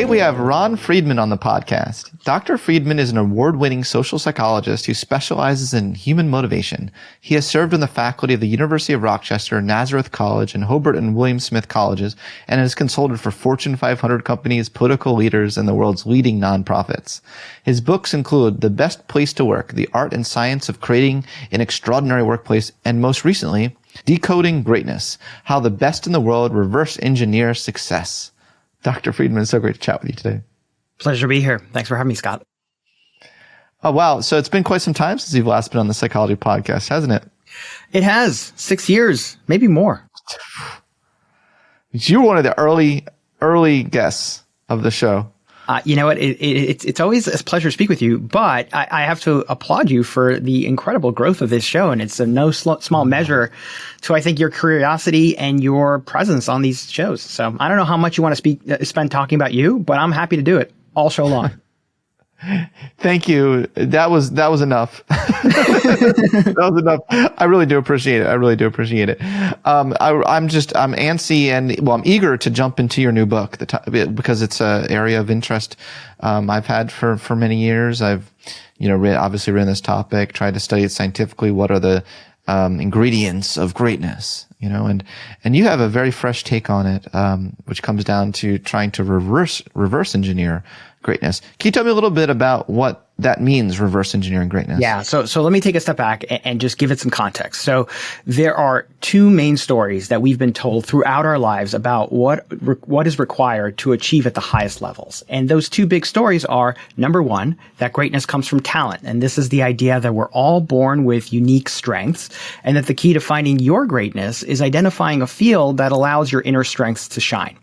Today we have Ron Friedman on the podcast. Dr. Friedman is an award-winning social psychologist who specializes in human motivation. He has served on the faculty of the University of Rochester, Nazareth College, and Hobart and William Smith colleges, and has consulted for Fortune 500 companies, political leaders, and the world's leading nonprofits. His books include The Best Place to Work, The Art and Science of Creating an Extraordinary Workplace, and most recently, Decoding Greatness, How the Best in the World Reverse Engineer Success. Dr. Friedman, it's so great to chat with you today. Pleasure to be here. Thanks for having me, Scott. Oh, wow. So it's been quite some time since you've last been on the Psychology Podcast, hasn't it? It has. 6 years, maybe more. You were one of the early guests of the show. You know what? It's always a pleasure to speak with you, but I have to applaud you for the incredible growth of this show. And it's no small measure to, I think, your curiosity and your presence on these shows. So I don't know how much you want to spend talking about you, but I'm happy to do it all show long. Thank you. That was enough. That was enough. I really do appreciate it. I'm antsy and I'm eager to jump into your new book because it's an area of interest I've had for many years. I've obviously written this topic, tried to study it scientifically. What are the ingredients of greatness? And you have a very fresh take on it, which comes down to trying to reverse engineer greatness. Can you tell me a little bit about what that means, reverse engineering greatness? Yeah. So let me take a step back and just give it some context. So there are two main stories that we've been told throughout our lives about what is required to achieve at the highest levels. And those two big stories are, number one, that greatness comes from talent. And this is the idea that we're all born with unique strengths, and that the key to finding your greatness is identifying a field that allows your inner strengths to shine.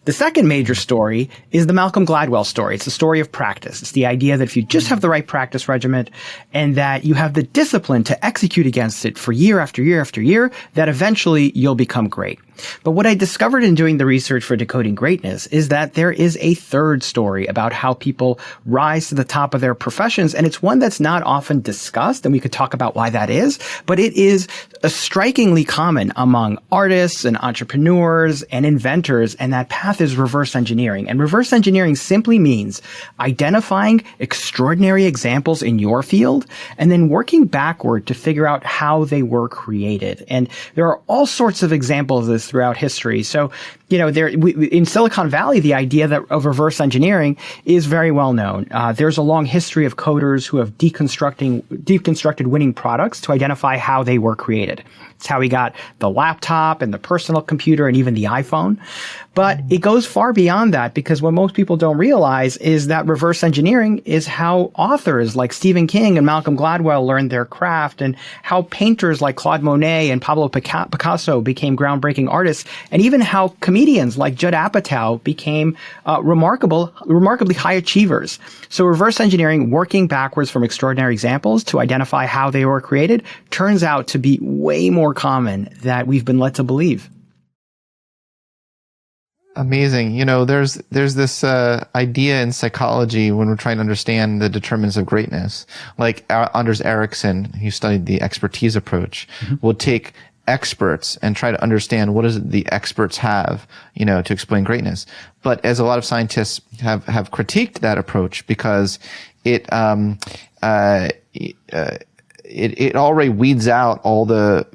The second major story is the Malcolm Gladwell story. It's the story of practice. It's the idea that if you just have the right practice regimen and that you have the discipline to execute against it for year after year after year, that eventually you'll become great. But what I discovered in doing the research for Decoding Greatness is that there is a third story about how people rise to the top of their professions, and it's one that's not often discussed, and we could talk about why that is, but it is strikingly common among artists and entrepreneurs and inventors, and that path is reverse engineering. And reverse engineering simply means identifying extraordinary examples in your field and then working backward to figure out how they were created. And there are all sorts of examples of this throughout history. So, in Silicon Valley, the idea of reverse engineering is very well known. There's a long history of coders who have deconstructed winning products to identify how they were created. It's how we got the laptop and the personal computer and even the iPhone. But it goes far beyond that, because what most people don't realize is that reverse engineering is how authors like Stephen King and Malcolm Gladwell learned their craft, and how painters like Claude Monet and Pablo Picasso became groundbreaking artists, and even how comedians like Judd Apatow became remarkably high achievers. So reverse engineering, working backwards from extraordinary examples to identify how they were created, turns out to be way more common than we've been led to believe. Amazing. There's this idea in psychology when we're trying to understand the determinants of greatness. Like Anders Ericsson, who studied the expertise approach, will take experts and try to understand what is it the experts have, to explain greatness. But as a lot of scientists have critiqued that approach, because it already weeds out all the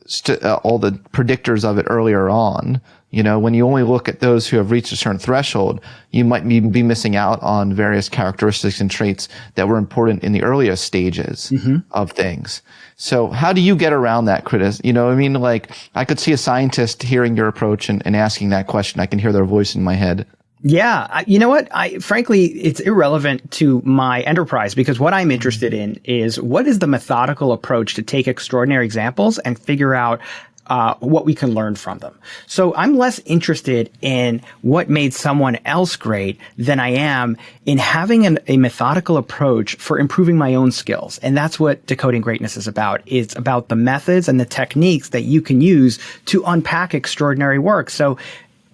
predictors of it earlier on. When you only look at those who have reached a certain threshold, you might be missing out on various characteristics and traits that were important in the earliest stages of things. So how do you get around that criticism? Like, I could see a scientist hearing your approach and asking that question. I can hear their voice in my head. Yeah. You know what? Frankly, it's irrelevant to my enterprise, because what I'm interested in is what is the methodical approach to take extraordinary examples and figure out what we can learn from them. So I'm less interested in what made someone else great than I am in having a methodical approach for improving my own skills. And that's what Decoding Greatness is about. It's about the methods and the techniques that you can use to unpack extraordinary work. So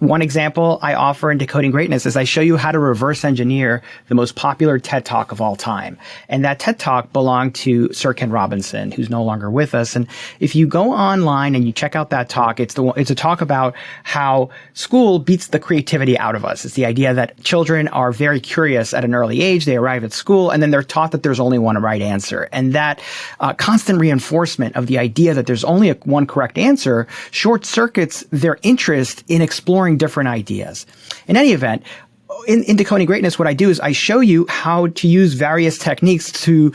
one example I offer in Decoding Greatness is I show you how to reverse engineer the most popular TED Talk of all time. And that TED Talk belonged to Sir Ken Robinson, who's no longer with us. And if you go online and you check out that talk, it's a talk about how school beats the creativity out of us. It's the idea that children are very curious at an early age. They arrive at school and then they're taught that there's only one right answer. And that constant reinforcement of the idea that there's only one correct answer short circuits their interest in exploring different ideas. In any event, in Decoding Greatness, what I do is I show you how to use various techniques to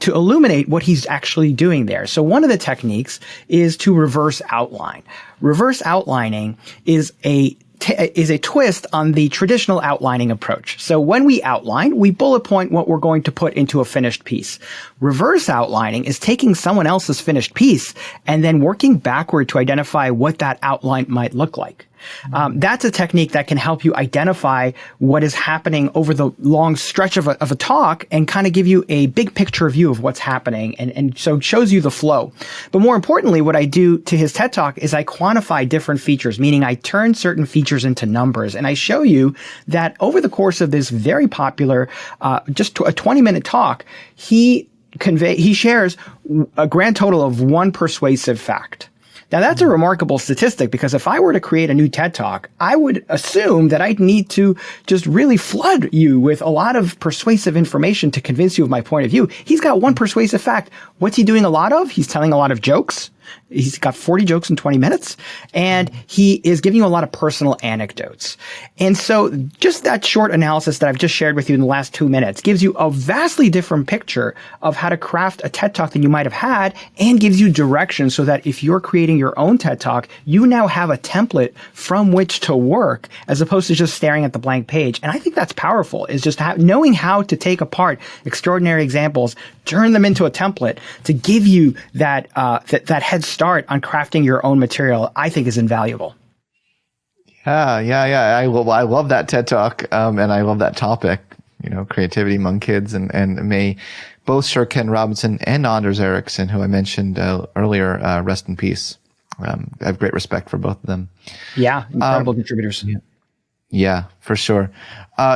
illuminate what he's actually doing there. So one of the techniques is to reverse outline. Reverse outlining is a twist on the traditional outlining approach. So when we outline, we bullet point what we're going to put into a finished piece. Reverse outlining is taking someone else's finished piece and then working backward to identify what that outline might look like. That's a technique that can help you identify what is happening over the long stretch of a talk and kind of give you a big picture view of what's happening. And so it shows you the flow. But more importantly, what I do to his TED Talk is I quantify different features, meaning I turn certain features into numbers. And I show you that over the course of this very popular, just a 20-minute talk, he shares a grand total of one persuasive fact. Now, that's a remarkable statistic because if I were to create a new TED Talk, I would assume that I'd need to just really flood you with a lot of persuasive information to convince you of my point of view. He's got one persuasive fact. What's he doing a lot of? He's telling a lot of jokes. He's got 40 jokes in 20 minutes, and he is giving you a lot of personal anecdotes. And so just that short analysis that I've just shared with you in the last 2 minutes gives you a vastly different picture of how to craft a TED Talk than you might have had, and gives you direction so that if you're creating your own TED Talk, you now have a template from which to work as opposed to just staring at the blank page. And I think that's powerful, is just knowing how to take apart extraordinary examples, turn them into a template to give you that head start on crafting your own material, I think is invaluable. Yeah. I love that TED Talk, and I love that topic, creativity among kids, and may both Sir Ken Robinson and Anders Ericsson, who I mentioned earlier, rest in peace. I have great respect for both of them. Yeah, incredible contributors. Yeah, for sure.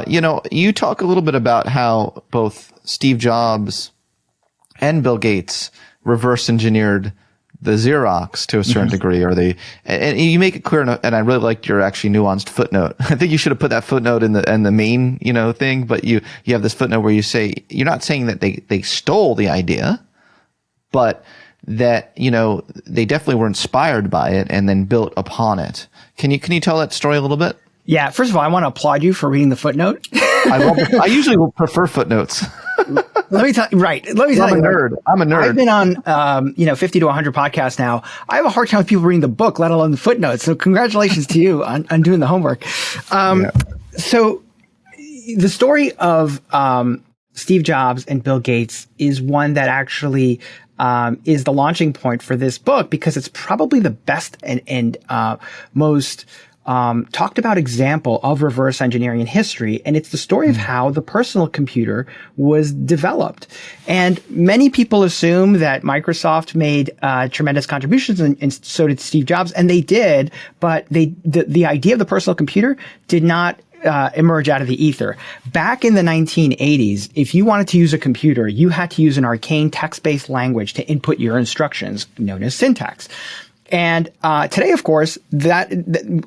You talk a little bit about how both Steve Jobs and Bill Gates reverse engineered the Xerox to a certain degree, and you make it clear, and I really liked your actually nuanced footnote. I think you should have put that footnote in the main, thing, but you have this footnote where you say, you're not saying that they stole the idea, but that, they definitely were inspired by it and then built upon it. Can you tell that story a little bit? Yeah. First of all, I want to applaud you for reading the footnote. I usually will prefer footnotes. Let me tell you. I'm a nerd. I've been on, 50 to 100 podcasts now. I have a hard time with people reading the book, let alone the footnotes. So congratulations to you on doing the homework. So the story of Steve Jobs and Bill Gates is one that actually is the launching point for this book, because it's probably the best and most talked about example of reverse engineering in history. And it's the story of how the personal computer was developed. And many people assume that Microsoft made tremendous contributions, and so did Steve Jobs, and they did, but the idea of the personal computer did not emerge out of the ether. Back in the 1980s, if you wanted to use a computer, you had to use an arcane text-based language to input your instructions, known as syntax. And today, of course, that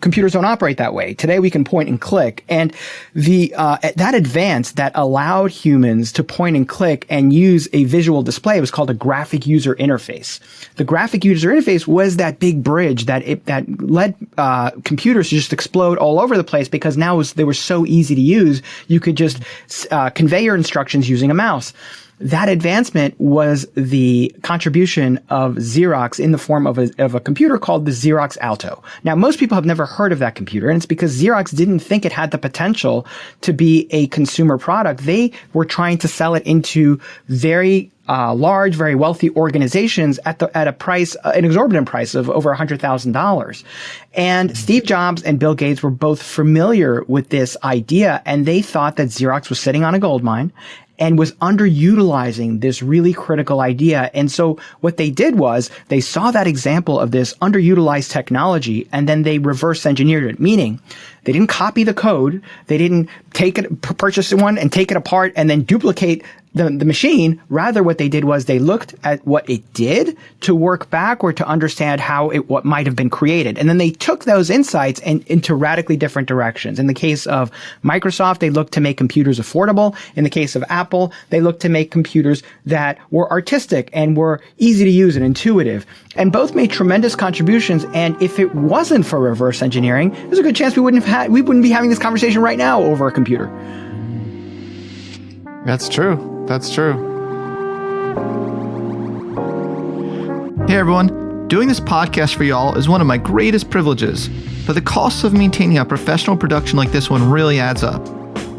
computers don't operate that way. Today, we can point and click, and that advance that allowed humans to point and click and use a visual display was called a graphic user interface. The graphic user interface was that big bridge that led computers to just explode all over the place, because now they were so easy to use. You could just convey your instructions using a mouse. That advancement was the contribution of Xerox in the form of a computer called the Xerox Alto. Now, most people have never heard of that computer, and it's because Xerox didn't think it had the potential to be a consumer product. They were trying to sell it into very large, very wealthy organizations at a price, an exorbitant price of over $100,000. And Steve Jobs and Bill Gates were both familiar with this idea, and they thought that Xerox was sitting on a gold mine, and was underutilizing this really critical idea. And so what they did was they saw that example of this underutilized technology, and then they reverse engineered it, meaning they didn't copy the code. They didn't purchase one and take it apart and then duplicate the machine. Rather, what they did was they looked at what it did to work backward to understand what might have been created. And then they took those insights into radically different directions. In the case of Microsoft, they looked to make computers affordable. In the case of Apple, they looked to make computers that were artistic and were easy to use and intuitive. And both made tremendous contributions. And if it wasn't for reverse engineering, there's a good chance we wouldn't be having this conversation right now over a computer. That's true. That's true. Hey everyone, doing this podcast for y'all is one of my greatest privileges, but the costs of maintaining a professional production like this one really adds up.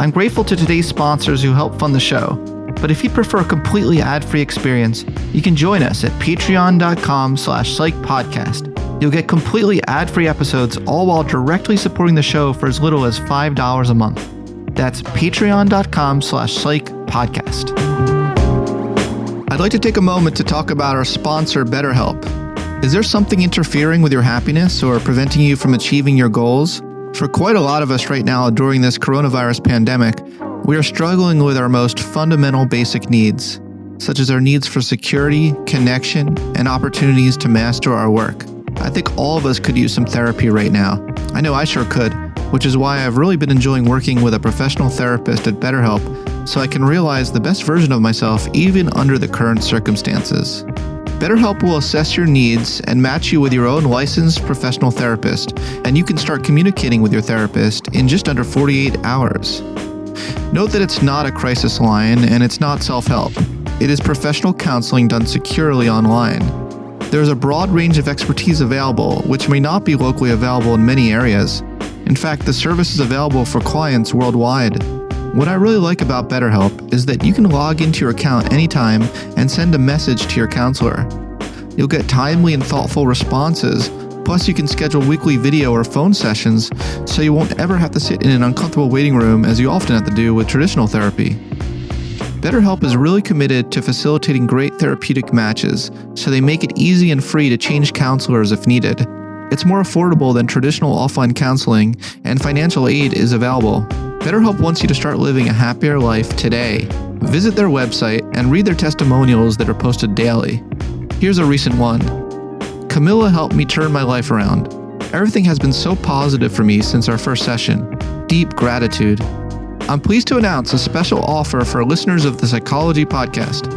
I'm grateful to today's sponsors who help fund the show, but if you prefer a completely ad-free experience, you can join us at patreon.com/psychpodcast. You'll get completely ad-free episodes, all while directly supporting the show for as little as $5 a month. That's patreon.com/psychpodcast. I'd like to take a moment to talk about our sponsor, BetterHelp. Is there something interfering with your happiness or preventing you from achieving your goals? For quite a lot of us right now during this coronavirus pandemic, we are struggling with our most fundamental basic needs, such as our needs for security, connection, and opportunities to master our work. I think all of us could use some therapy right now. I know I sure could, which is why I've really been enjoying working with a professional therapist at BetterHelp so I can realize the best version of myself even under the current circumstances. BetterHelp will assess your needs and match you with your own licensed professional therapist, and you can start communicating with your therapist in just under 48 hours. Note that it's not a crisis line and it's not self-help. It is professional counseling done securely online. There is a broad range of expertise available, which may not be locally available in many areas. In fact, the service is available for clients worldwide. What I really like about BetterHelp is that you can log into your account anytime and send a message to your counselor. You'll get timely and thoughtful responses, plus you can schedule weekly video or phone sessions so you won't ever have to sit in an uncomfortable waiting room as you often have to do with traditional therapy. BetterHelp is really committed to facilitating great therapeutic matches, so they make it easy and free to change counselors if needed. It's more affordable than traditional offline counseling, and financial aid is available. BetterHelp wants you to start living a happier life today. Visit their website and read their testimonials that are posted daily. Here's a recent one. Camilla helped me turn my life around. Everything has been so positive for me since our first session. Deep gratitude. I'm pleased to announce a special offer for listeners of the Psychology Podcast.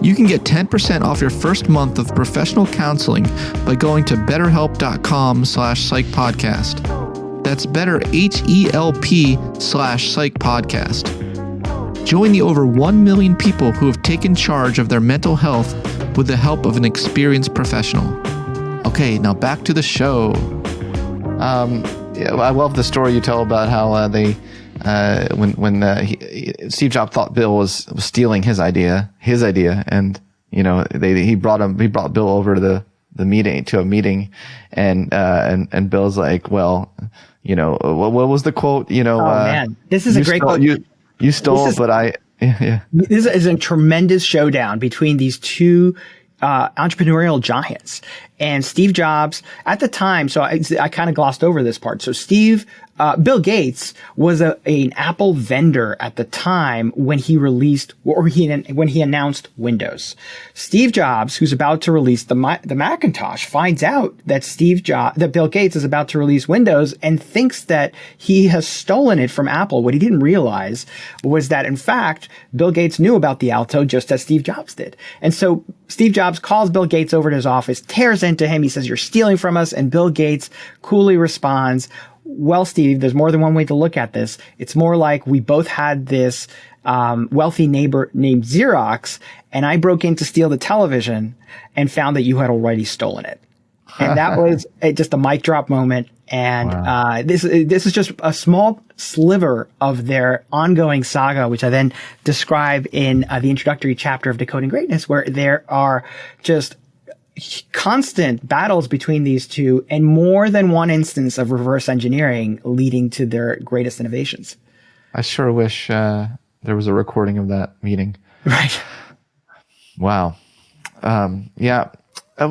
You can get 10% off your first month of professional counseling by going to betterhelp.com/psychpodcast. That's BetterHelp/psychpodcast. Join the over 1 million people who have taken charge of their mental health with the help of an experienced professional. Okay, now back to the show. I love the story you tell about how Steve Jobs thought Bill was stealing his idea, and he brought Bill over to a meeting, and Bill's like, well, what was the quote? Man, this is a great quote. You stole, but yeah. This is a tremendous showdown between these two entrepreneurial giants. And Steve Jobs at the time, so I kind of glossed over this part. So Bill Gates was an Apple vendor at the time when he released, or when he announced Windows. Steve Jobs, who's about to release the Macintosh, finds out that that Bill Gates is about to release Windows and thinks that he has stolen it from Apple. What he didn't realize was that, in fact, Bill Gates knew about the Alto just as Steve Jobs did. And so Steve Jobs calls Bill Gates over to his office, tears into him. He says, "You're stealing from us." And Bill Gates coolly responds, "Well, Steve, there's more than one way to look at this. It's more like we both had this wealthy neighbor named Xerox, and I broke in to steal the television and found that you had already stolen it." And that was just a mic drop moment. And wow. This is just a small sliver of their ongoing saga, which I then describe in the introductory chapter of Decoding Greatness, where there are just constant battles between these two and more than one instance of reverse engineering leading to their greatest innovations. I sure wish There was a recording of that meeting. Right. Wow. Yeah.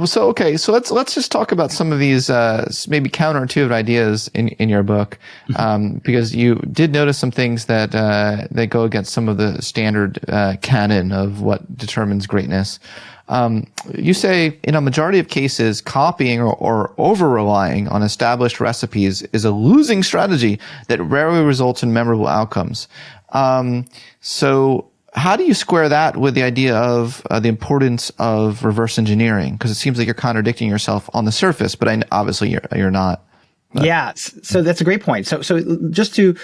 So let's just talk about some of these maybe counterintuitive ideas in your book, because you did notice some things that go against some of the standard canon of what determines greatness. You say in a majority of cases, copying or over-relying on established recipes is a losing strategy that rarely results in memorable outcomes. So how do you square that with the idea of the importance of reverse engineering? Because it seems like you're contradicting yourself on the surface, but obviously you're not. Yeah, so that's a great point. So just to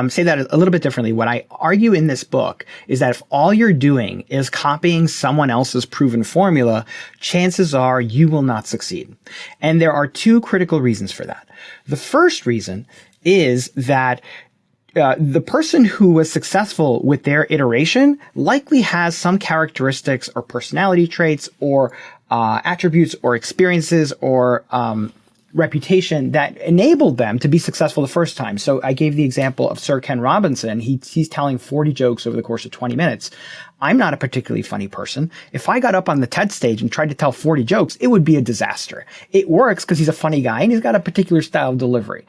say that a little bit differently, what I argue in this book is that if all you're doing is copying someone else's proven formula, chances are you will not succeed. And there are two critical reasons for that. The first reason is that the person who was successful with their iteration likely has some characteristics or personality traits or attributes or experiences or reputation that enabled them to be successful the first time. So I gave the example of Sir Ken Robinson. He's telling 40 jokes over the course of 20 minutes. I'm not a particularly funny person. If I got up on the TED stage and tried to tell 40 jokes, it would be a disaster. It works because he's a funny guy and he's got a particular style of delivery.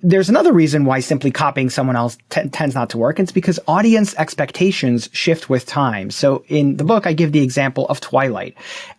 There's another reason why simply copying someone else tends not to work. It's because audience expectations shift with time. So in the book, I give the example of Twilight.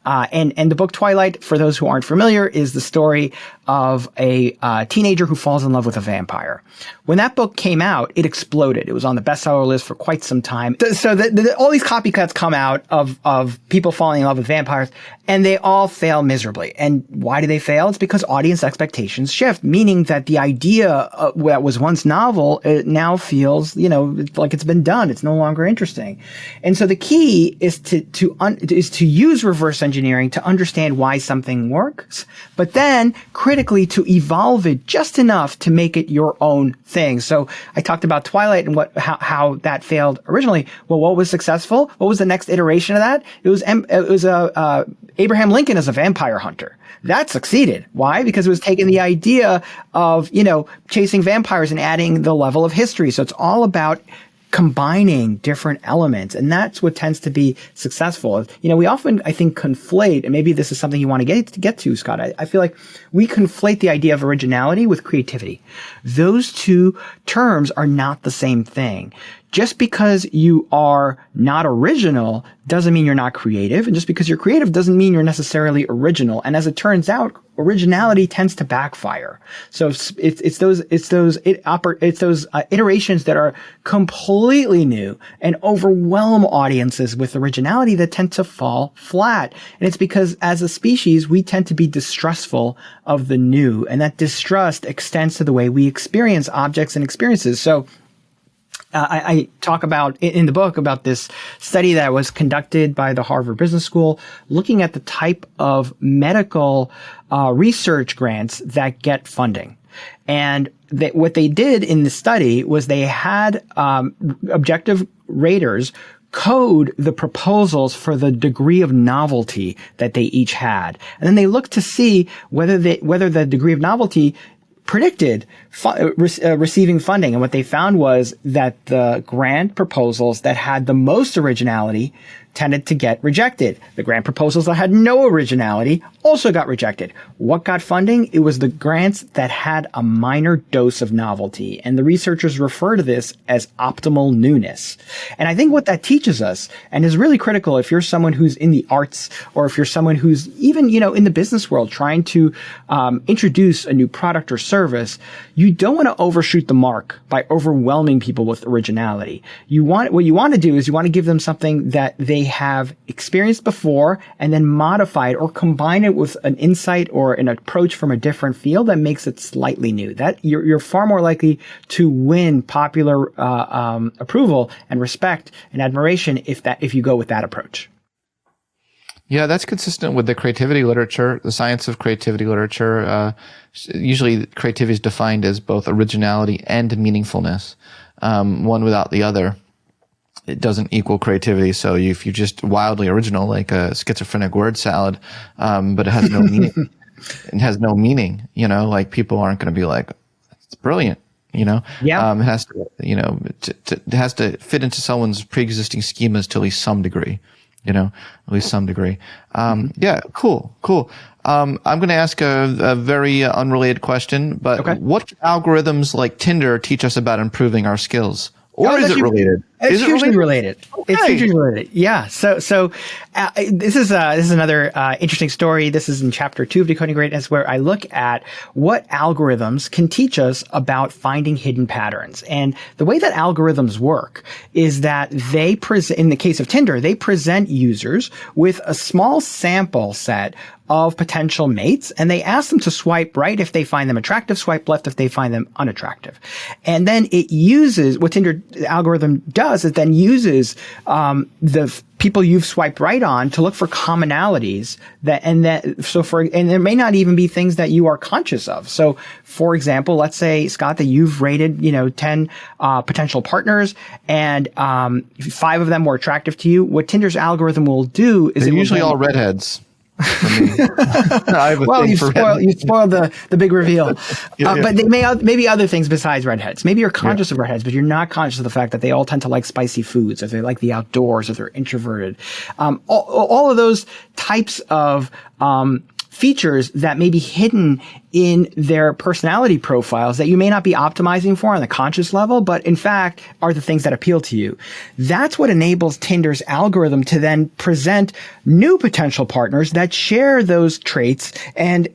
And the book Twilight, for those who aren't familiar, is the story of a teenager who falls in love with a vampire. When that book came out, it exploded. It was on the bestseller list for quite some time. So all these copycats come out of people falling in love with vampires, and they all fail miserably. And why do they fail? It's because audience expectations shift, meaning that the idea that was once novel, it now feels, like it's been done. It's no longer interesting. And so the key is to use reverse engineering to understand why something works, but then critically to evolve it just enough to make it your own thing. So I talked about Twilight and how that failed originally. Well, what was successful? What was the next iteration of that? It was Abraham Lincoln as a vampire hunter. That succeeded. Why? Because it was taking the idea of, chasing vampires and adding the level of history. So it's all about combining different elements. And that's what tends to be successful. We often, I think, conflate, and maybe this is something you want to get to, Scott. I feel like we conflate the idea of originality with creativity. Those two terms are not the same thing. Just because you are not original doesn't mean you're not creative. And just because you're creative doesn't mean you're necessarily original. And as it turns out, originality tends to backfire. So it's those iterations that are completely new and overwhelm audiences with originality that tend to fall flat. And it's because as a species, we tend to be distrustful of the new. And that distrust extends to the way we experience objects and experiences. So I talk about in the book about this study that was conducted by the Harvard Business School, looking at the type of medical research grants that get funding. And what they did in the study was they had objective raters code the proposals for the degree of novelty that they each had. And then they looked to see whether the degree of novelty predicted receiving funding. And what they found was that the grant proposals that had the most originality tended to get rejected. The grant proposals that had no originality also got rejected. What got funding? It was the grants that had a minor dose of novelty. And the researchers refer to this as optimal newness. And I think what that teaches us, and is really critical if you're someone who's in the arts, or if you're someone who's even, in the business world trying to introduce a new product or service, you don't want to overshoot the mark by overwhelming people with originality. What you want to do is you want to give them something that they have experienced before and then modify it or combine it with an insight or an approach from a different field that makes it slightly new. That you're far more likely to win popular approval and respect and admiration if you go with that approach. Yeah, that's consistent with the creativity literature, the science of creativity literature. Usually creativity is defined as both originality and meaningfulness, one without the other. It doesn't equal creativity. So if you're just wildly original, like a schizophrenic word salad, but it has no meaning, like people aren't going to be like, it's brilliant. Yeah. It has to, it has to fit into someone's pre-existing schemas to at least some degree, at least some degree. Yeah, cool. I'm going to ask a very unrelated question, but what algorithms like Tinder teach us about improving our skills? Or is it related? It's hugely related. Okay. It's hugely related. Yeah. So this is another interesting story. This is in chapter 2 of Decoding Greatness, where I look at what algorithms can teach us about finding hidden patterns. And the way that algorithms work is that they present, in the case of Tinder, they present users with a small sample set of potential mates, and they ask them to swipe right if they find them attractive, swipe left if they find them unattractive. And then it uses, what Tinder algorithm does, it then uses the people you've swiped right on to look for commonalities and there may not even be things that you are conscious of. So for example, let's say, Scott, that you've rated, 10 potential partners, and 5 of them were attractive to you. What Tinder's algorithm will do is they're usually all redheads. Well, you spoiled the big reveal. But they maybe other things besides redheads. Maybe you're conscious of redheads, but you're not conscious of the fact that they all tend to like spicy foods, or they like the outdoors, or they're introverted. All of those types of features that may be hidden in their personality profiles that you may not be optimizing for on the conscious level, but in fact are the things that appeal to you. That's what enables Tinder's algorithm to then present new potential partners that share those traits and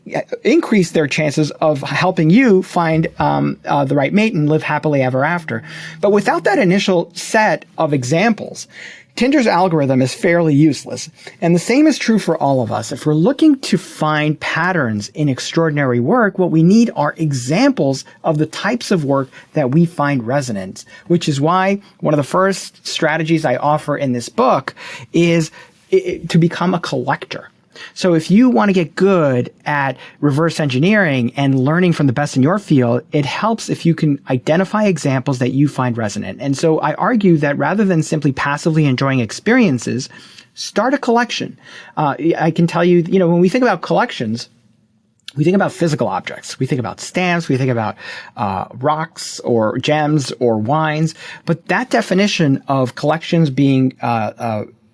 increase their chances of helping you find the right mate and live happily ever after. But without that initial set of examples, Tinder's algorithm is fairly useless. And the same is true for all of us. If we're looking to find patterns in extraordinary work, what we need are examples of the types of work that we find resonant, which is why one of the first strategies I offer in this book is to become a collector. So if you want to get good at reverse engineering and learning from the best in your field, it helps if you can identify examples that you find resonant. And so I argue that rather than simply passively enjoying experiences, start a collection. I can tell you, when we think about collections, we think about physical objects. We think about stamps. We think about rocks or gems or wines. But that definition of collections being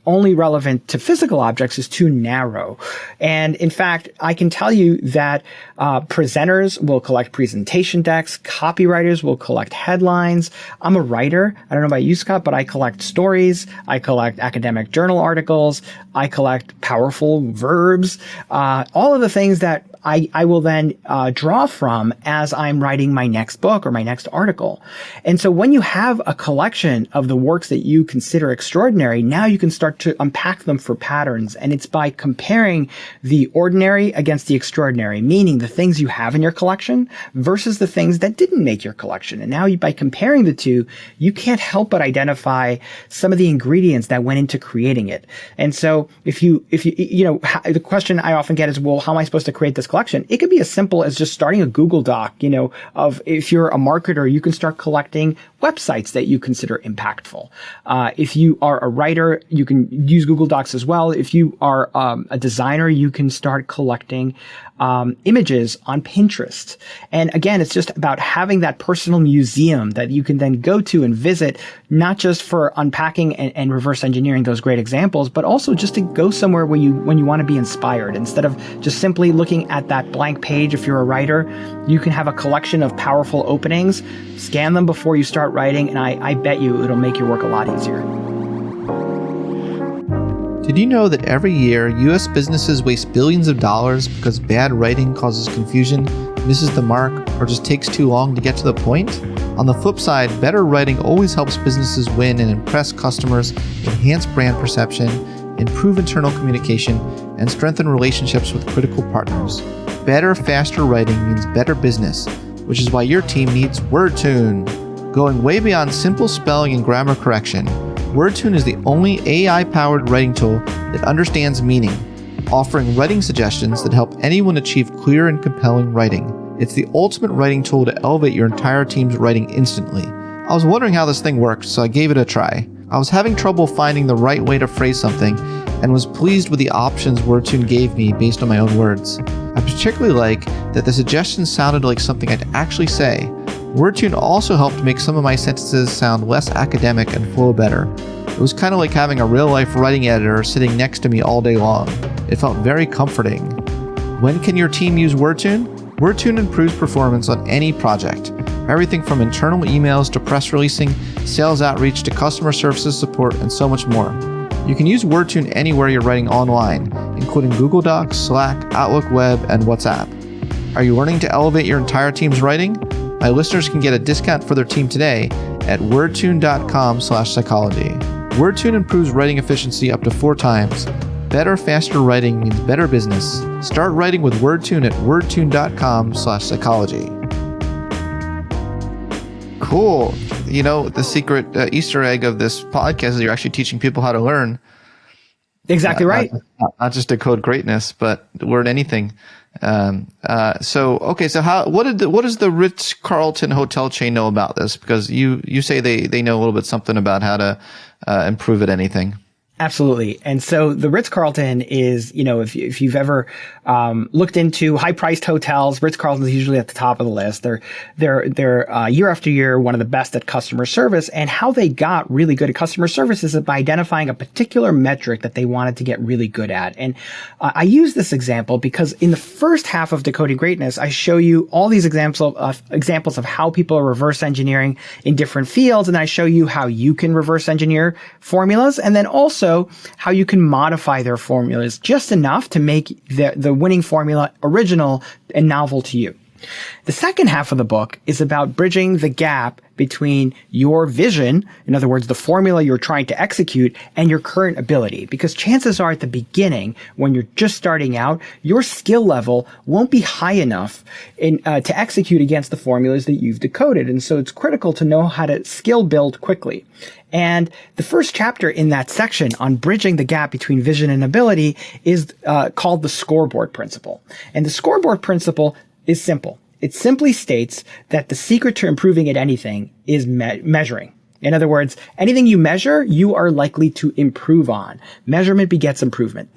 only relevant to physical objects is too narrow. And in fact, I can tell you that presenters will collect presentation decks, copywriters will collect headlines. I'm a writer. I don't know about you, Scott, but I collect stories. I collect academic journal articles. I collect powerful verbs. All of the things that I will then draw from as I'm writing my next book or my next article. And so when you have a collection of the works that you consider extraordinary, now you can start to unpack them for patterns. And it's by comparing the ordinary against the extraordinary, meaning the things you have in your collection versus the things that didn't make your collection. And now by comparing the two, you can't help but identify some of the ingredients that went into creating it. And so if you the question I often get is, well, how am I supposed to create this collection? It could be as simple as just starting a Google Doc, of if you're a marketer, you can start collecting websites that you consider impactful. If you are a writer, you can use Google Docs as well. If you are a designer, you can start collecting images on Pinterest. And again, it's just about having that personal museum that you can then go to and visit, not just for unpacking and reverse engineering those great examples, but also just to go somewhere when you want to be inspired. Instead of just simply looking at that blank page, if you're a writer, you can have a collection of powerful openings, scan them before you start writing, and I bet you it'll make your work a lot easier. Did you know that every year, U.S. businesses waste billions of dollars because bad writing causes confusion, misses the mark, or just takes too long to get to the point? On the flip side, better writing always helps businesses win and impress customers, enhance brand perception, improve internal communication, and strengthen relationships with critical partners. Better, faster writing means better business, which is why your team needs Wordtune. Going way beyond simple spelling and grammar correction, Wordtune is the only AI-powered writing tool that understands meaning, offering writing suggestions that help anyone achieve clear and compelling writing. It's the ultimate writing tool to elevate your entire team's writing instantly. I was wondering how this thing worked, so I gave it a try. I was having trouble finding the right way to phrase something and was pleased with the options Wordtune gave me based on my own words. I particularly like that the suggestions sounded like something I'd actually say, Wordtune also helped make some of my sentences sound less academic and flow better. It was kind of like having a real-life writing editor sitting next to me all day long. It felt very comforting. When can your team use Wordtune? Wordtune improves performance on any project. Everything from internal emails to press releasing, sales outreach to customer services support, and so much more. You can use Wordtune anywhere you're writing online, including Google Docs, Slack, Outlook Web, and WhatsApp. Are you learning to elevate your entire team's writing? My listeners can get a discount for their team today at wordtune.com/psychology. Wordtune improves writing efficiency up to 4 times. Better, faster writing means better business. Start writing with Wordtune at wordtune.com/psychology. Cool. You know, the secret Easter egg of this podcast is you're actually teaching people how to learn. Exactly right. Not just decode greatness, but learn anything. So what does the Ritz-Carlton hotel chain know about this? Because you say they know a little bit something about how to improve at anything. Absolutely. And so the Ritz-Carlton is, if you've ever looked into high-priced hotels, Ritz-Carlton is usually at the top of the list. They're year after year one of the best at customer service. And how they got really good at customer service is by identifying a particular metric that they wanted to get really good at. And I use this example because in the first half of Decoding Greatness, I show you all these examples of how people are reverse engineering in different fields. And I show you how you can reverse engineer formulas, and then also how you can modify their formulas just enough to make the winning formula original and novel to you. The second half of the book is about bridging the gap between your vision, in other words, the formula you're trying to execute, and your current ability. Because chances are at the beginning, when you're just starting out, your skill level won't be high enough to execute against the formulas that you've decoded. And so it's critical to know how to skill build quickly. And the first chapter in that section on bridging the gap between vision and ability is called the Scoreboard Principle. And the Scoreboard Principle is simple. It simply states that the secret to improving at anything is measuring. In other words, anything you measure, you are likely to improve on. Measurement begets improvement.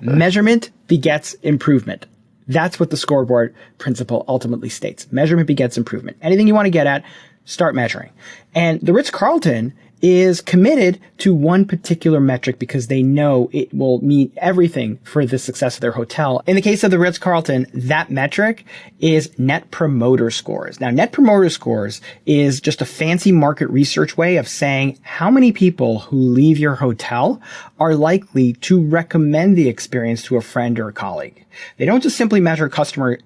Measurement begets improvement. That's what the Scoreboard Principle ultimately states. Measurement begets improvement. Anything you want to get at, start measuring. And the Ritz-Carlton is committed to one particular metric because they know it will mean everything for the success of their hotel. In the case of the Ritz-Carlton, that metric is Net Promoter Scores. Now, Net Promoter Scores is just a fancy market research way of saying how many people who leave your hotel are likely to recommend the experience to a friend or a colleague. They don't just simply measure customer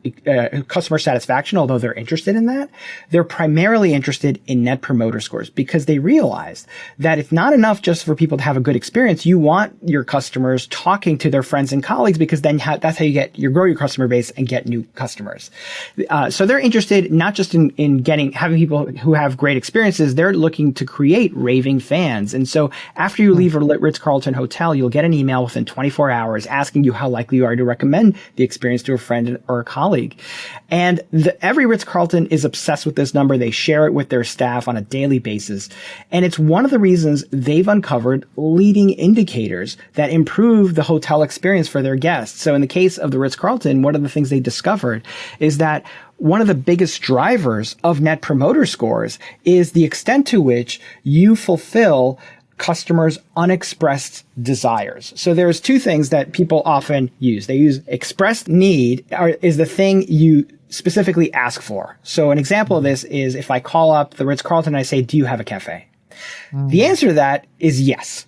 satisfaction, although they're interested in that. They're primarily interested in Net Promoter Scores because they realize that it's not enough just for people to have a good experience. You want your customers talking to their friends and colleagues because then that's how you grow your customer base and get new customers. So they're interested not just in having people who have great experiences. They're looking to create raving fans. And so after you leave a Ritz-Carlton hotel, you'll get an email within 24 hours asking you how likely you are to recommend the experience to a friend or a colleague. And every Ritz-Carlton is obsessed with this number. They share it with their staff on a daily basis. And it's one of the reasons they've uncovered leading indicators that improve the hotel experience for their guests. So in the case of the Ritz-Carlton, one of the things they discovered is that one of the biggest drivers of Net Promoter Scores is the extent to which you fulfill customers' unexpressed desires. So there's two things that people often use. They use expressed need is the thing you specifically ask for. So an example of this is if I call up the Ritz-Carlton and I say, do you have a cafe? The answer to that is yes.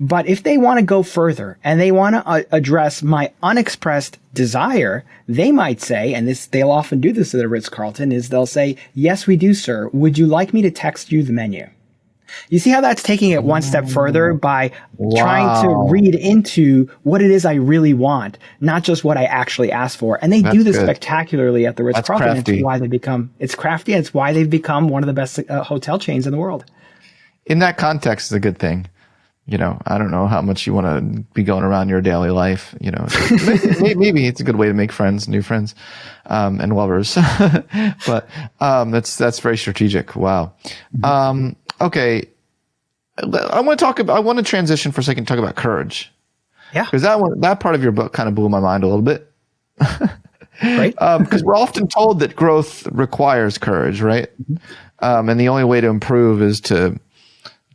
But if they want to go further and they want to address my unexpressed desire, they might say, and they'll often do this at the Ritz-Carlton, is they'll say, yes, we do, sir. Would you like me to text you the menu? You see how that's taking it one step further by trying to read into what it is I really want, not just what I actually asked for. And they do this spectacularly at the Ritz-Carlton. It's crafty, and it's why they've become one of the best hotel chains in the world. In that context, it's a good thing. I don't know how much you want to be going around your daily life. Maybe it's a good way to make friends, new friends, and lovers. But that's very strategic. Wow. Okay. I want to transition for a second and talk about courage. Yeah. Because that part of your book kind of blew my mind a little bit. Right? Because we're often told that growth requires courage, right? And the only way to improve is to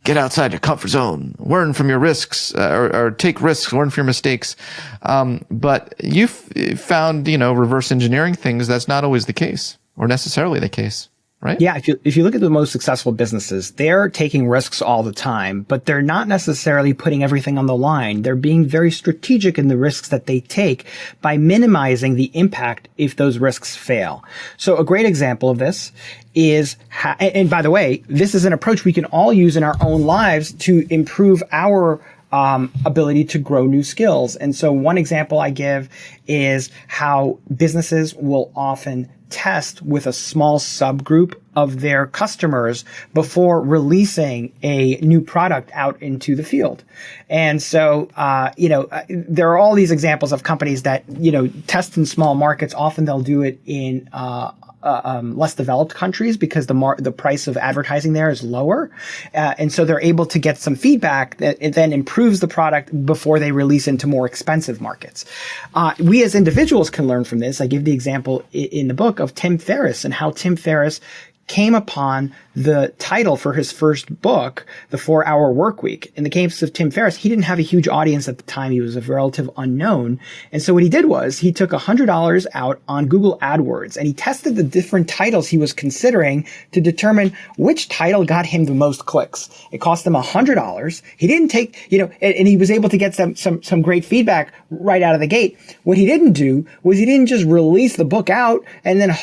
get outside your comfort zone, learn from your risks, or take risks, learn from your mistakes. But you've found, reverse engineering things. That's not always the case, or necessarily the case, right? Yeah. If you look at the most successful businesses, they're taking risks all the time, but they're not necessarily putting everything on the line. They're being very strategic in the risks that they take by minimizing the impact if those risks fail. So a great example of this is, and by the way, this is an approach we can all use in our own lives to improve our ability to grow new skills. And so one example I give is how businesses will often test with a small subgroup of their customers before releasing a new product out into the field. And so, there are all these examples of companies that, test in small markets. Often they'll do it in less developed countries because the price of advertising there is lower. And so they're able to get some feedback that it then improves the product before they release into more expensive markets. We as individuals can learn from this. I give the example in the book of Tim Ferriss and how Tim Ferriss came upon the title for his first book, The 4-Hour Workweek. In the case of Tim Ferriss, he didn't have a huge audience at the time. He was a relative unknown. And so what he did was he took $100 out on Google AdWords and he tested the different titles he was considering to determine which title got him the most clicks. It cost him $100. He didn't take, and he was able to get some great feedback right out of the gate. What he didn't do was he didn't just release the book out and then,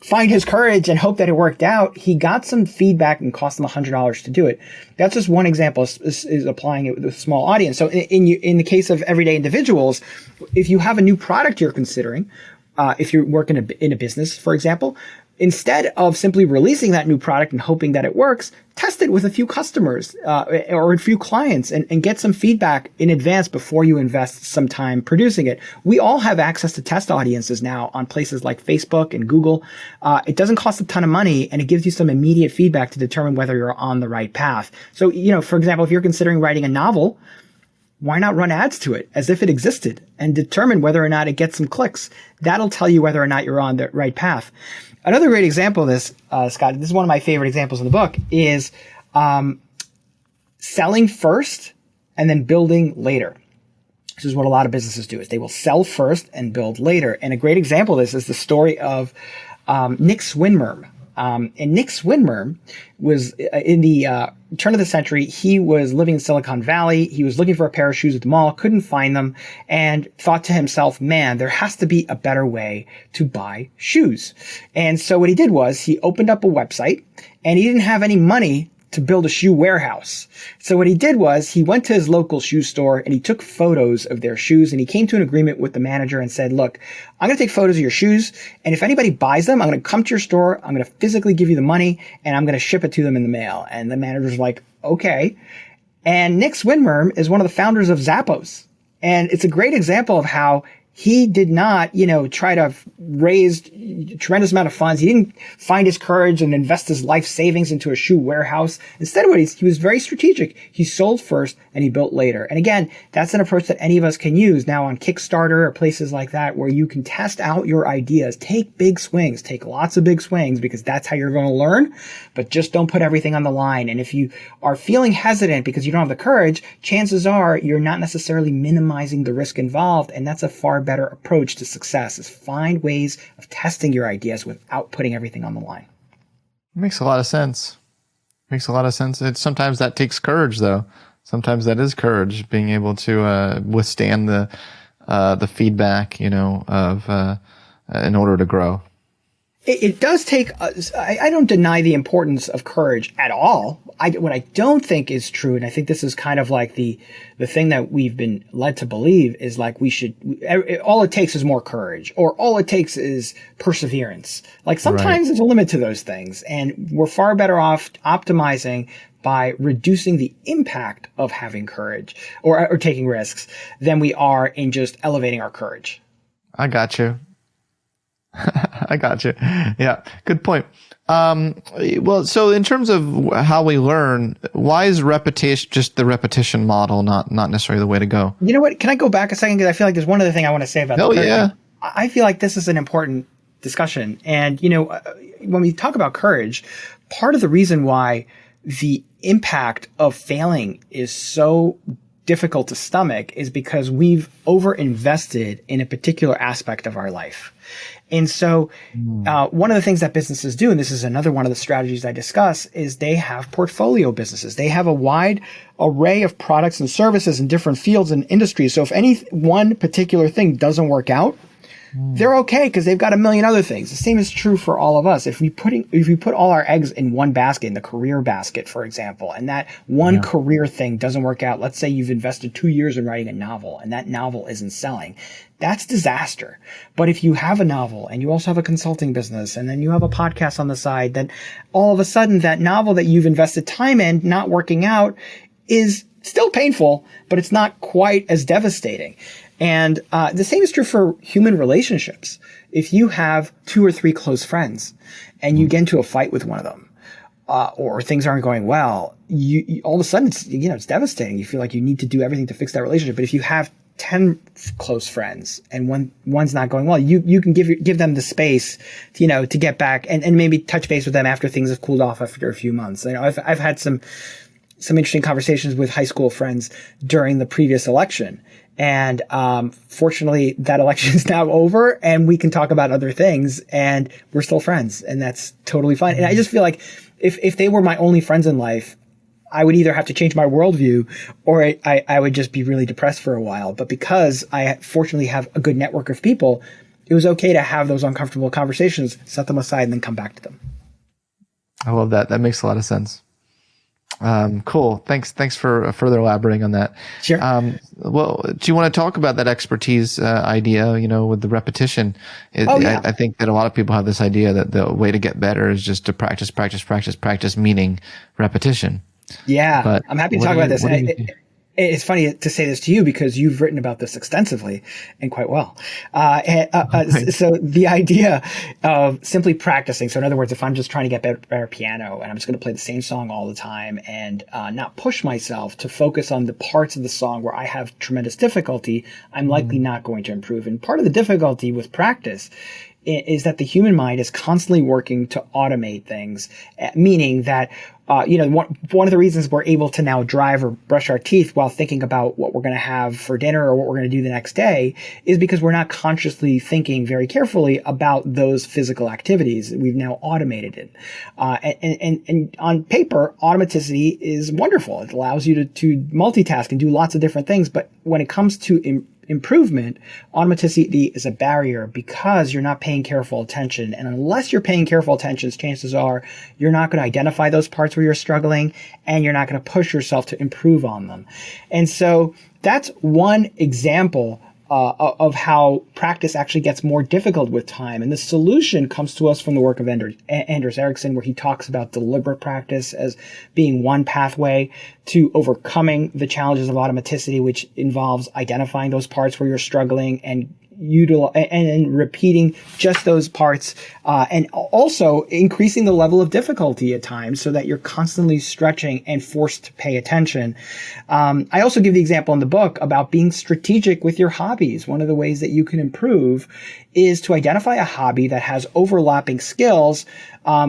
find his courage and hope that it worked out. He got some feedback and cost him $100 to do it. That's just one example is applying it with a small audience. So in the case of everyday individuals, if you have a new product you're considering, if you're working in a business, for example, instead of simply releasing that new product and hoping that it works, test it with a few customers or a few clients and get some feedback in advance before you invest some time producing it. We all have access to test audiences now on places like Facebook and Google. It doesn't cost a ton of money and it gives you some immediate feedback to determine whether you're on the right path. So, for example, if you're considering writing a novel, why not run ads to it as if it existed and determine whether or not it gets some clicks? That'll tell you whether or not you're on the right path. Another great example of this, Scott, this is one of my favorite examples in the book, is selling first and then building later. This is what a lot of businesses do, is they will sell first and build later. And a great example of this is the story of Nick Swinmurn. And Nick Swinmurn was in the turn of the century. He was living in Silicon Valley. He was looking for a pair of shoes at the mall, couldn't find them, and thought to himself, man, there has to be a better way to buy shoes. And so what he did was he opened up a website, and he didn't have any money to build a shoe warehouse. So what he did was he went to his local shoe store and he took photos of their shoes, and he came to an agreement with the manager and said, look, I'm going to take photos of your shoes, and if anybody buys them, I'm going to come to your store, I'm going to physically give you the money, and I'm going to ship it to them in the mail. And the manager's like, okay. And Nick Swinmurn is one of the founders of Zappos. And it's a great example of how he did not, try to raise a tremendous amount of funds. He didn't find his courage and invest his life savings into a shoe warehouse. Instead, he was very strategic. He sold first and he built later. And again, that's an approach that any of us can use now on Kickstarter or places like that, where you can test out your ideas. Take big swings. Take lots of big swings, because that's how you're going to learn. But just don't put everything on the line. And if you are feeling hesitant because you don't have the courage, chances are you're not necessarily minimizing the risk involved. And that's a far better approach to success, is find ways of testing your ideas without putting everything on the line. Makes a lot of sense. Sometimes that takes courage, though. Sometimes that is courage, being able to withstand the feedback, in order to grow. It does take, I don't deny the importance of courage at all. What I don't think is true, and I think this is kind of like the thing that we've been led to believe, is like all it takes is more courage, or all it takes is perseverance. Like sometimes there's a limit to those things, and we're far better off optimizing by reducing the impact of having courage or taking risks than we are in just elevating our courage. I got you. Yeah, good point. Well, so in terms of how we learn, why is repetition, just the repetition model, not necessarily the way to go? You know what? Can I go back a second? Because I feel like there's one other thing I want to say about yeah. I feel like this is an important discussion. And, when we talk about courage, part of the reason why the impact of failing is so difficult to stomach is because we've overinvested in a particular aspect of our life. And so one of the things that businesses do, and this is another one of the strategies I discuss, is they have portfolio businesses. They have a wide array of products and services in different fields and industries. So if any one particular thing doesn't work out, they're okay because they've got a million other things. The same is true for all of us. If we put all our eggs in one basket, in the career basket, for example, and that one career thing doesn't work out, let's say you've invested 2 years in writing a novel and that novel isn't selling, that's disaster. But if you have a novel and you also have a consulting business and then you have a podcast on the side, then all of a sudden that novel that you've invested time in not working out is still painful, but it's not quite as devastating. And the same is true for human relationships. If you have 2 or 3 close friends and you get into a fight with one of them, or things aren't going well, you all of a sudden it's devastating. You feel like you need to do everything to fix that relationship. But if you have 10 close friends and one's not going well, you can give them the space to get back and maybe touch base with them after things have cooled off after a few months. I've had some interesting conversations with high school friends during the previous election. And fortunately, that election is now over and we can talk about other things and we're still friends. And that's totally fine. And I just feel like if they were my only friends in life, I would either have to change my worldview or I would just be really depressed for a while. But because I fortunately have a good network of people, it was okay to have those uncomfortable conversations, set them aside, and then come back to them. I love that. That makes a lot of sense. Cool. Thanks for further elaborating on that. Sure. Well, do you want to talk about that expertise idea, with the repetition? I think that a lot of people have this idea that the way to get better is just to practice, meaning repetition. Yeah. But I'm happy to talk about this. It's funny to say this to you because you've written about this extensively and quite well. So the idea of simply practicing. So in other words, if I'm just trying to get better piano and I'm just going to play the same song all the time and not push myself to focus on the parts of the song where I have tremendous difficulty, I'm likely not going to improve. And part of the difficulty with practice is that the human mind is constantly working to automate things, meaning that one of the reasons we're able to now drive or brush our teeth while thinking about what we're going to have for dinner or what we're going to do the next day is because we're not consciously thinking very carefully about those physical activities. We've now automated it. And on paper, automaticity is wonderful. It allows you to multitask and do lots of different things. But when it comes to improvement, automaticity is a barrier because you're not paying careful attention. And unless you're paying careful attention, chances are you're not going to identify those parts where you're struggling and you're not going to push yourself to improve on them. And so that's one example of how practice actually gets more difficult with time. And the solution comes to us from the work of Anders Ericsson, where he talks about deliberate practice as being one pathway to overcoming the challenges of automaticity, which involves identifying those parts where you're struggling and repeating just those parts, and also increasing the level of difficulty at times so that you're constantly stretching and forced to pay attention. I also give the example in the book about being strategic with your hobbies. One of the ways that you can improve is to identify a hobby that has overlapping skills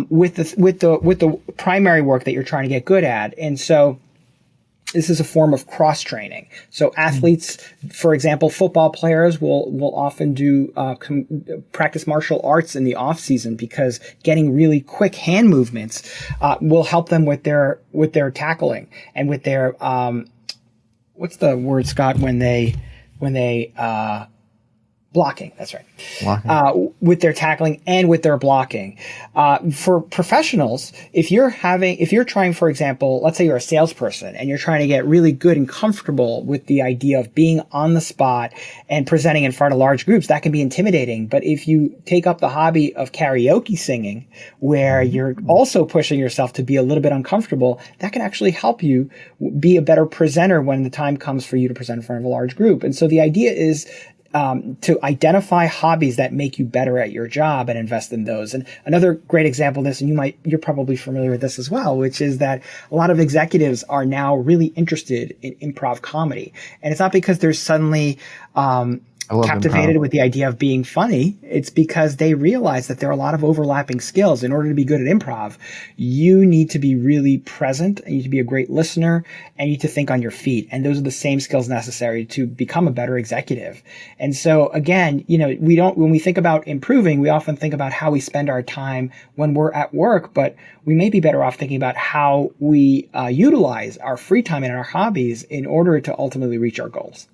with the primary work that you're trying to get good at. And so this is a form of cross-training. So athletes, for example, football players will often do practice martial arts in the off season because getting really quick hand movements will help them with their tackling and with their what's the word, Scott, when they blocking. That's right. Blocking. With their tackling and with their blocking. For professionals, if you're trying, for example, let's say you're a salesperson and you're trying to get really good and comfortable with the idea of being on the spot and presenting in front of large groups, that can be intimidating. But if you take up the hobby of karaoke singing, where you're also pushing yourself to be a little bit uncomfortable, that can actually help you be a better presenter when the time comes for you to present in front of a large group. And so the idea is to identify hobbies that make you better at your job and invest in those. And another great example of this, and you're probably familiar with this as well, which is that a lot of executives are now really interested in improv comedy. And it's not because there's suddenly I love captivated improv. with the idea of being funny, it's because they realize that there are a lot of overlapping skills. In order to be good at improv, you need to be really present, and you need to be a great listener, and you need to think on your feet. And those are the same skills necessary to become a better executive. And so again, when we think about improving, we often think about how we spend our time when we're at work, but we may be better off thinking about how we utilize our free time and our hobbies in order to ultimately reach our goals.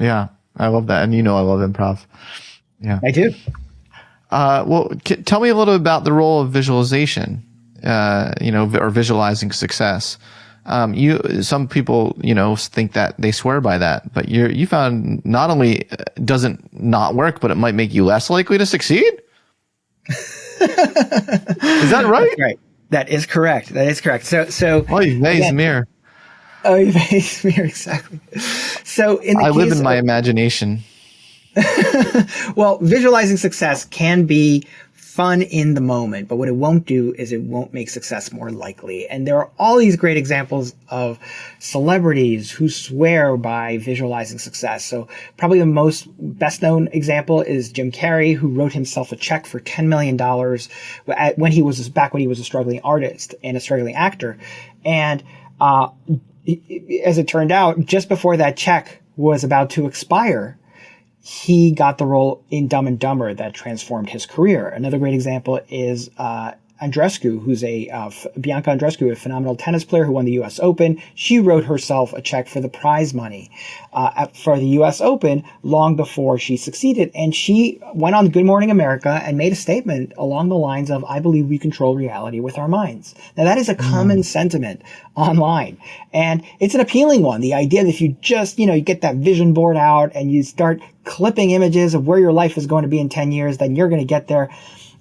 Yeah, I love that. And I love improv. Yeah, I do. Tell me a little about the role of visualization, or visualizing success. Some people, think that they swear by that, but you found not only doesn't not work, but it might make you less likely to succeed. Is that right? That's right. That is correct. So. Oy vey's mirror. Oy vey's mirror, exactly. So I live in my imagination. Well, visualizing success can be fun in the moment, but what it won't do is it won't make success more likely. And there are all these great examples of celebrities who swear by visualizing success. So probably the most best known example is Jim Carrey, who wrote himself a check for $10 million when he was a struggling artist and a struggling actor. And as it turned out, just before that check was about to expire, he got the role in Dumb and Dumber that transformed his career. Another great example is Andreescu, who's Bianca Andreescu, a phenomenal tennis player who won the U.S. Open. She wrote herself a check for the prize money for the U.S. Open long before she succeeded. And she went on Good Morning America and made a statement along the lines of, "I believe we control reality with our minds." Now, that is a common sentiment online. And it's an appealing one. The idea that if you just, you get that vision board out and you start clipping images of where your life is going to be in 10 years, then you're going to get there.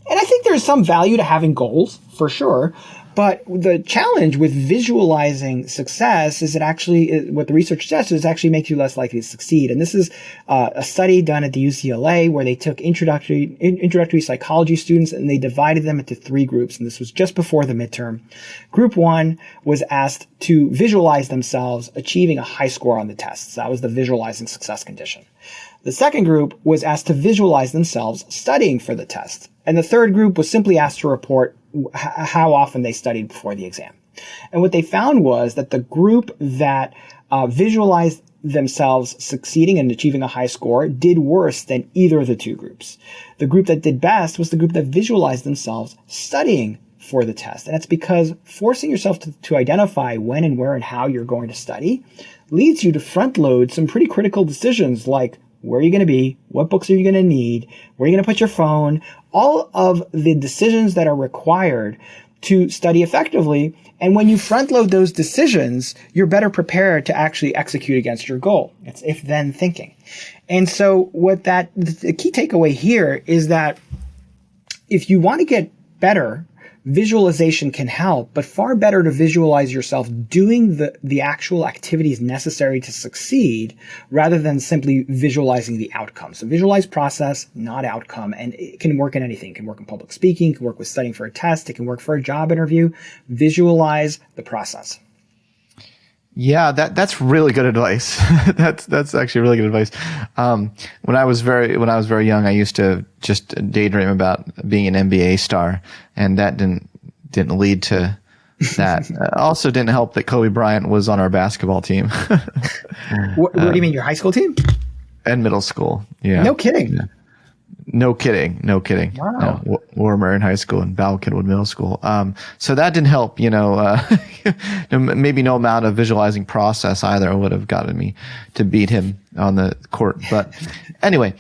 And I think there's some value to having goals, for sure. But the challenge with visualizing success is what the research says is it actually makes you less likely to succeed. And this is a study done at the UCLA where they took introductory psychology students and they divided them into 3 groups. And this was just before the midterm. Group 1 was asked to visualize themselves achieving a high score on the tests. That was the visualizing success condition. The second group was asked to visualize themselves studying for the test. And the third group was simply asked to report how often they studied before the exam. And what they found was that the group that visualized themselves succeeding and achieving a high score did worse than either of the 2 groups. The group that did best was the group that visualized themselves studying for the test. And that's because forcing yourself to identify when and where and how you're going to study leads you to front load some pretty critical decisions like where are you going to be? What books are you going to need? Where are you going to put your phone? All of the decisions that are required to study effectively. And when you front load those decisions, you're better prepared to actually execute against your goal. It's if-then thinking. And so the key takeaway here is that if you want to get better, visualization can help, but far better to visualize yourself doing the actual activities necessary to succeed rather than simply visualizing the outcome. So visualize process, not outcome. And it can work in anything. It can work in public speaking. It can work with studying for a test. It can work for a job interview. Visualize the process. Yeah, that's really good advice. That's actually really good advice. When I was very young, I used to just daydream about being an NBA star, and that didn't lead to that. Also didn't help that Kobe Bryant was on our basketball team. What do you mean, your high school team? And middle school. Yeah. No kidding. Yeah. No kidding. Wow. No, Warmer in high school and Balkenwood Middle School. So that didn't help, maybe no amount of visualizing process either would have gotten me to beat him on the court. But anyway,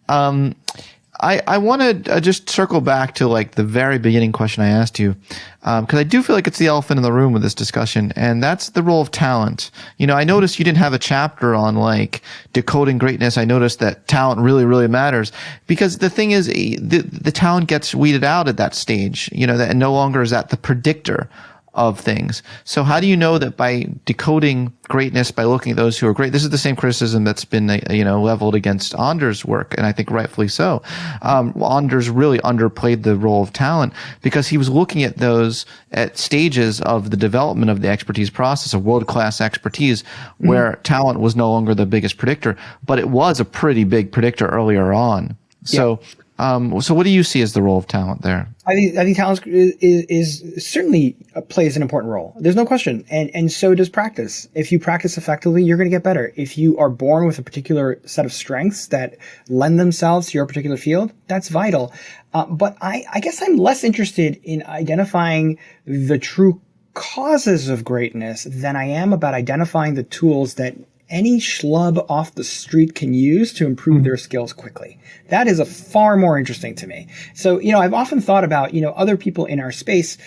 I want to just circle back to like the very beginning question I asked you, because I do feel like it's the elephant in the room with this discussion, and that's the role of talent. I noticed you didn't have a chapter on like decoding greatness. I noticed that talent really, really matters, because the thing is, the talent gets weeded out at that stage, and no longer is that the predictor of things. So how do you know that by decoding greatness, by looking at those who are great? This is the same criticism that's been, leveled against Anders' work, and I think rightfully so. Anders really underplayed the role of talent because he was looking at those at stages of the development of the expertise process, of world-class expertise, where talent was no longer the biggest predictor, but it was a pretty big predictor earlier on. So, so what do you see as the role of talent there? I think talent is certainly plays an important role. There's no question. And so does practice. If you practice effectively, you're going to get better. If you are born with a particular set of strengths that lend themselves to your particular field, that's vital. But I guess I'm less interested in identifying the true causes of greatness than I am about identifying the tools that any schlub off the street can use to improve their skills quickly. That is a far more interesting to me. So, I've often thought about, other people in our space,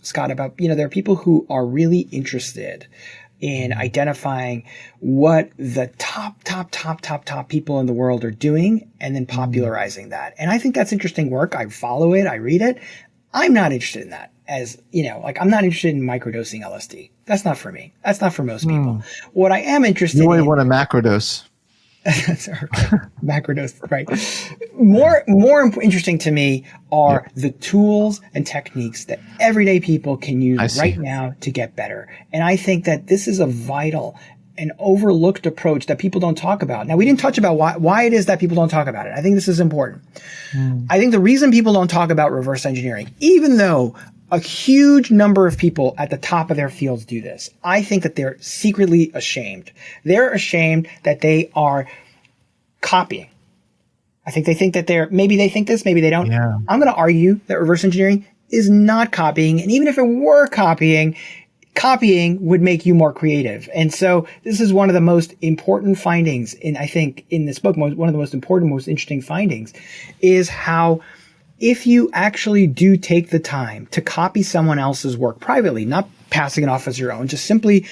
Scott, about, there are people who are really interested in identifying what the top people in the world are doing and then popularizing that. And I think that's interesting work. I follow it. I read it. I'm not interested in that. I'm not interested in microdosing LSD. That's not for me. That's not for most people. What I am interested in. You only want a macrodose. Macrodose, right. More interesting to me are the tools and techniques that everyday people can use right now to get better. And I think that this is a vital and overlooked approach that people don't talk about. Now, we didn't touch about why it is that people don't talk about it. I think this is important. I think the reason people don't talk about reverse engineering, even though a huge number of people at the top of their fields do this, I think that they're secretly ashamed. They're ashamed that they are copying. I think they think that maybe they think this, maybe they don't. Yeah. I'm going to argue that reverse engineering is not copying. And even if it were copying would make you more creative. And so this is one of the most important findings in this book, one of the most important, most interesting findings is how if you actually do take the time to copy someone else's work privately, not passing it off as your own, just simply,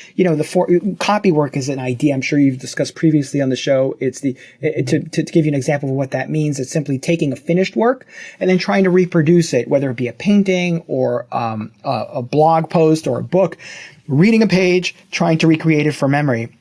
copy work is an idea I'm sure you've discussed previously on the show. It's to give you an example of what that means. It's simply taking a finished work and then trying to reproduce it, whether it be a painting or a blog post or a book, reading a page, trying to recreate it from memory.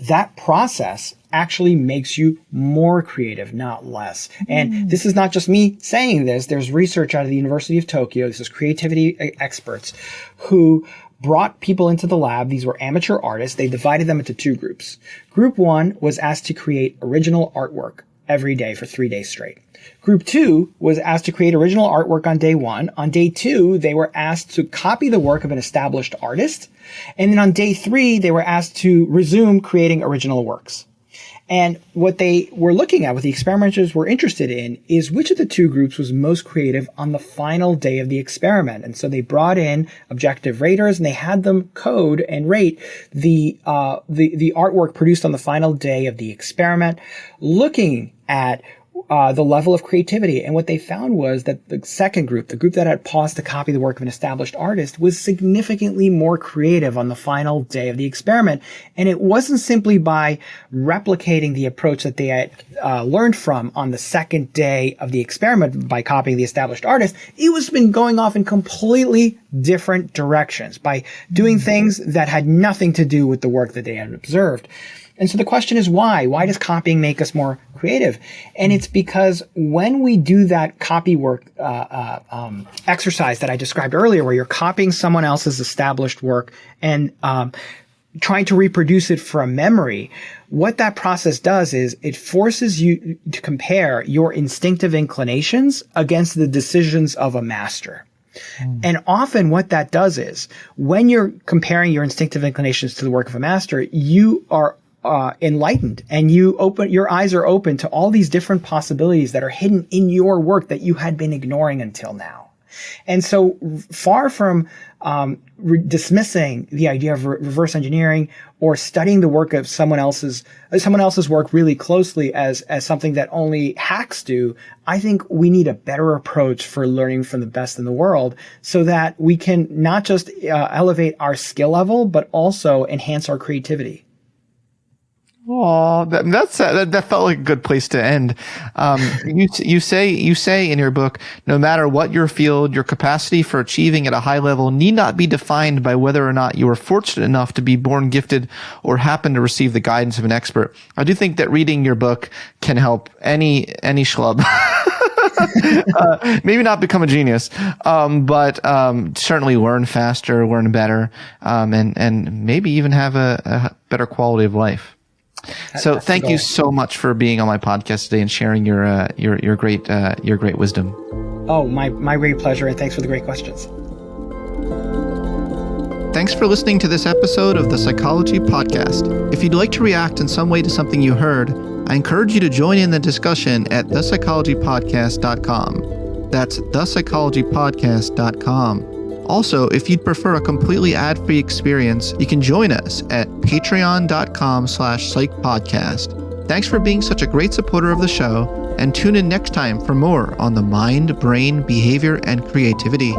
That process actually makes you more creative, not less. And this is not just me saying this. There's research out of the University of Tokyo. This is creativity experts who brought people into the lab. These were amateur artists. They divided them into two groups. Group one was asked to create original artwork every day for 3 days straight. Group two was asked to create original artwork on day one. On day two, they were asked to copy the work of an established artist. And then on day three, they were asked to resume creating original works. And what they were looking at, what the experimenters were interested in, is which of the two groups was most creative on the final day of the experiment. And so they brought in objective raters and they had them code and rate the artwork produced on the final day of the experiment, looking at the level of creativity. And what they found was that the second group, the group that had paused to copy the work of an established artist, was significantly more creative on the final day of the experiment. And it wasn't simply by replicating the approach that they had learned from on the second day of the experiment by copying the established artist. It was been going off in completely different directions by doing things that had nothing to do with the work that they had observed. And so the question is why? Why does copying make us more creative? And it's because when we do that copy work exercise that I described earlier, where you're copying someone else's established work and trying to reproduce it from memory, what that process does is it forces you to compare your instinctive inclinations against the decisions of a master. And often what that does is when you're comparing your instinctive inclinations to the work of a master, you are enlightened and your eyes are open to all these different possibilities that are hidden in your work that you had been ignoring until now. And so far from dismissing the idea of reverse engineering or studying the work of someone else's work really closely as something that only hacks do, I think we need a better approach for learning from the best in the world so that we can not just elevate our skill level, but also enhance our creativity. Oh, that felt like a good place to end. You say in your book, no matter what your field, your capacity for achieving at a high level need not be defined by whether or not you are fortunate enough to be born gifted or happen to receive the guidance of an expert. I do think that reading your book can help any schlub. Maybe not become a genius, but certainly learn faster, learn better, and maybe even have a better quality of life. So thank you so much for being on my podcast today and sharing your great wisdom. Oh, my great pleasure, and thanks for the great questions. Thanks for listening to this episode of the Psychology Podcast. If you'd like to react in some way to something you heard, I encourage you to join in the discussion at thepsychologypodcast.com. That's thepsychologypodcast.com. Also, if you'd prefer a completely ad-free experience, you can join us at patreon.com/psychpodcast. Thanks for being such a great supporter of the show, and tune in next time for more on the mind, brain, behavior, and creativity.